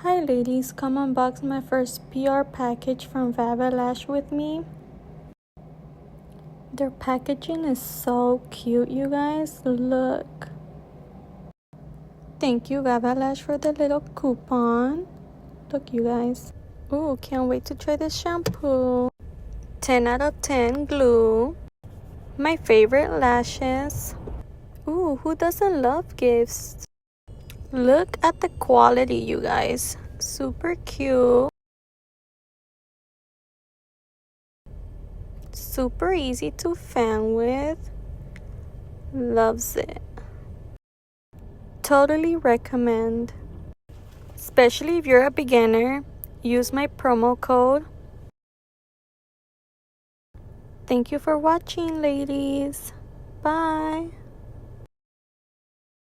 Hi ladies, come unbox my first PR package from Lash with me. Their packaging is so cute, you guys. Look. Thank you Lash for the little coupon. Look, you guys. Ooh, can't wait to try this shampoo. 10 out of 10 glue. My favorite lashes. Ooh, who doesn't love gifts? Look at the quality, you guys. Super cute. Super easy to fan with. Loves it. Totally recommend. Especially if you're a beginner, use my promo code. Thank you for watching, ladies. Bye.